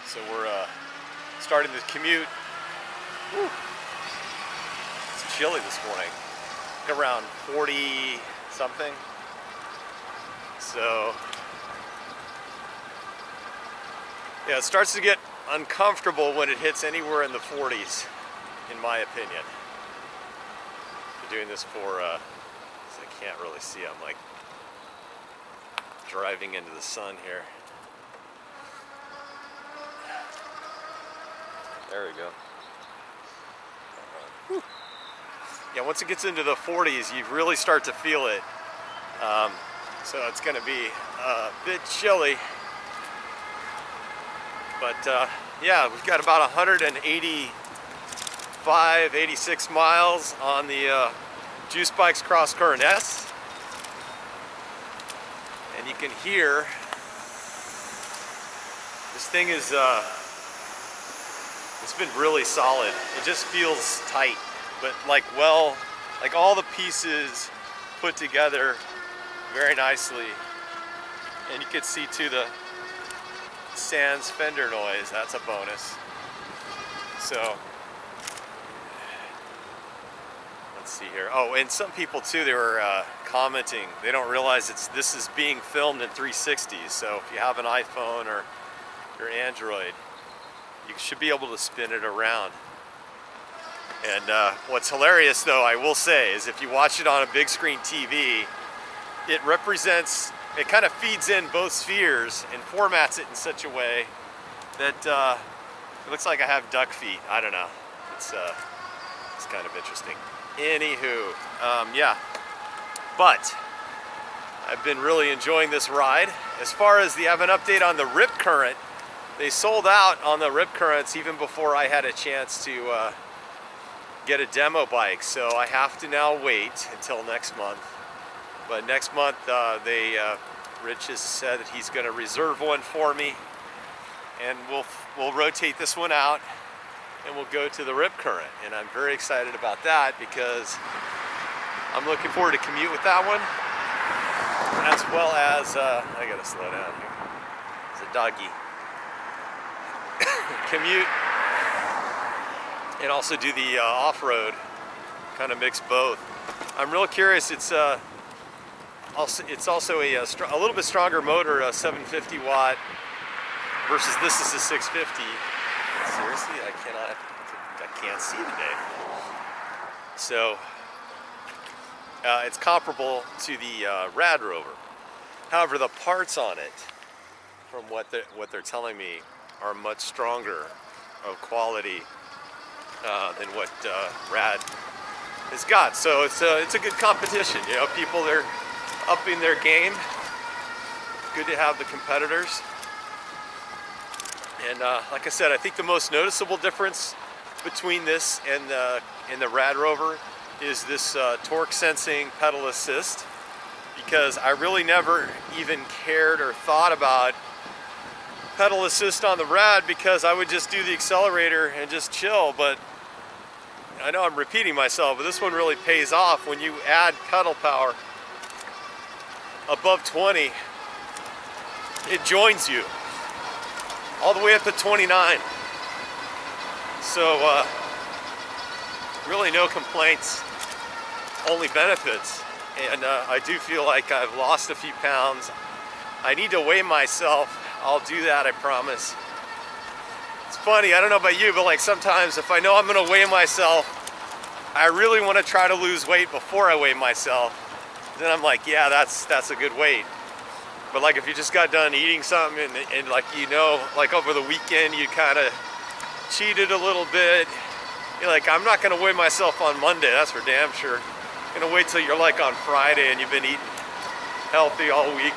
So we're starting the commute. Whew. It's chilly this morning, around 40 something. So yeah, it starts to get uncomfortable when it hits anywhere in the 40s, in my opinion. I'm doing this for, I can't really see, I'm like driving into the sun here. There we go. Whew. Yeah, once it gets into the 40s, you really start to feel it. So it's going to be a bit chilly. But yeah, we've got about 185, 86 miles on the Juice Bike's CrossCurrent S. And you can hear this thing is it's been really solid. It just feels tight, but like all the pieces put together very nicely. And you can see too the sans fender noise. That's a bonus. So let's see here. Oh, and some people too, they were commenting, they don't realize this is being filmed in 360. So if you have an iPhone or your Android, you should be able to spin it around. And what's hilarious though, I will say, is if you watch it on a big screen TV, it kind of feeds in both spheres and formats it in such a way that it looks like I have duck feet. I don't know. It's kind of interesting. Anywho, yeah. But I've been really enjoying this ride. As far as have an update on the Rip Current, they sold out on the Rip Currents even before I had a chance to get a demo bike. So I have to now wait until next month. But next month, Rich has said that he's going to reserve one for me, and we'll rotate this one out, and we'll go to the Rip Current. And I'm very excited about that because I'm looking forward to commute with that one, as well as I gotta slow down here. It's a doggy. Commute and also do the off-road. Kind of mix both. I'm real curious. It's also a little bit stronger motor, a 750 watt, versus this is a 650. Seriously, I can't see today. So it's comparable to the Rad Rover. However, the parts on it, from what they're telling me, are much stronger of quality than what Rad has got. So it's a good competition. You know, people are upping their game. Good to have the competitors. And like I said, I think the most noticeable difference between this and the Rad Rover is this torque sensing pedal assist, because I really never even cared or thought about pedal assist on the Rad, because I would just do the accelerator and just chill. But I know I'm repeating myself, but this one really pays off. When you add pedal power above 20, it joins you all the way up to 29. So really no complaints, only benefits. And I do feel like I've lost a few pounds. I need to weigh myself. I'll do that, I promise. It's funny, I don't know about you, but like sometimes if I know I'm gonna weigh myself, I really want to try to lose weight before I weigh myself. Then I'm like, yeah, that's a good weight. But like if you just got done eating something and like, you know, like over the weekend you kind of cheated a little bit, you're like, I'm not gonna weigh myself on Monday, that's for damn sure. I'm gonna wait till you're like on Friday and you've been eating healthy all week.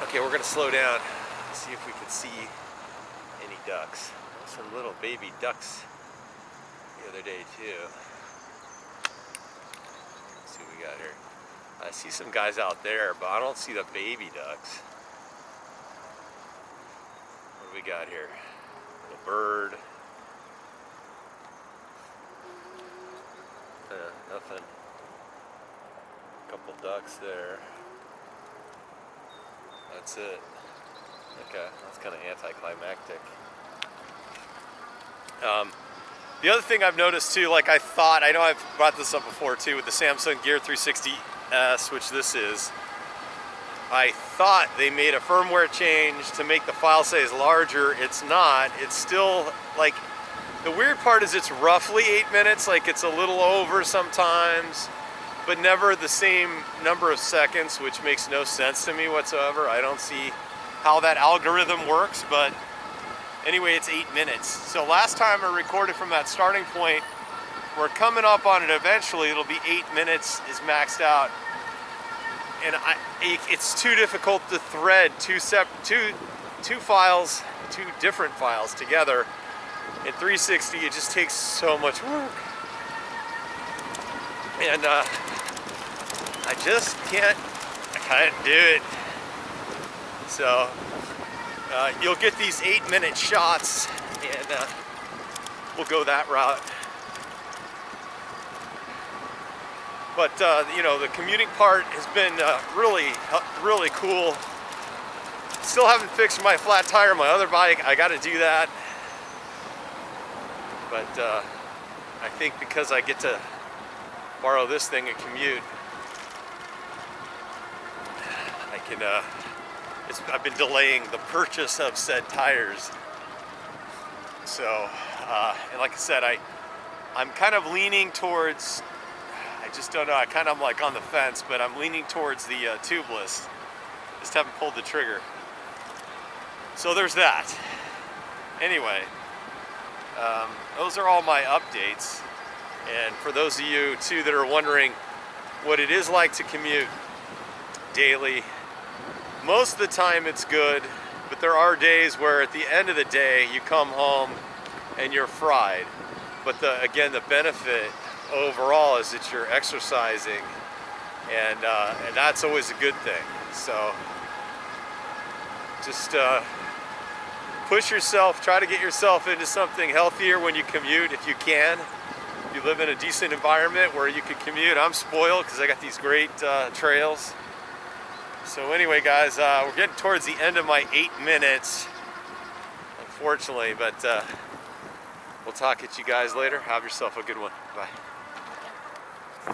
Okay, we're gonna slow down, see if we can see any ducks. Some little baby ducks the other day too. Let's see what we got here. I see some guys out there, but I don't see the baby ducks. What do we got here? Little bird. Nothing. Couple ducks there. That's it. Okay, that's kind of anticlimactic. The other thing I've noticed too, like I know I've brought this up before too with the Samsung Gear 360 S, which this is. I thought they made a firmware change to make the file size larger. It's not. It's still like, the weird part is it's roughly 8 minutes, like it's a little over sometimes, but never the same number of seconds, which makes no sense to me whatsoever. I don't see how that algorithm works, but anyway, it's 8 minutes. So last time I recorded from that starting point, we're coming up on it eventually. It'll be 8 minutes is maxed out. And it's too difficult to thread two different files together. In 360, it just takes so much work. And I just can't do it. So you'll get these 8-minute shots, and we'll go that route. But you know, the commuting part has been really cool. Still haven't fixed my flat tire on my other bike. I got to do that. But I think because I get to borrow this thing and commute, I can. I've been delaying the purchase of said tires. So, and like I said, I'm kind of leaning towards. I just don't know. I'm like on the fence, but I'm leaning towards the tubeless. Just haven't pulled the trigger. So there's that. Anyway, those are all my updates. And for those of you too that are wondering what it is like to commute daily, most of the time it's good, but there are days where at the end of the day you come home and you're fried. But again, the benefit overall is that you're exercising, and that's always a good thing. So just push yourself, try to get yourself into something healthier when you commute if you can. If you live in a decent environment where you can commute. I'm spoiled because I got these great trails. So anyway, guys, we're getting towards the end of my 8 minutes, unfortunately, but we'll talk at you guys later. Have yourself a good one. Bye.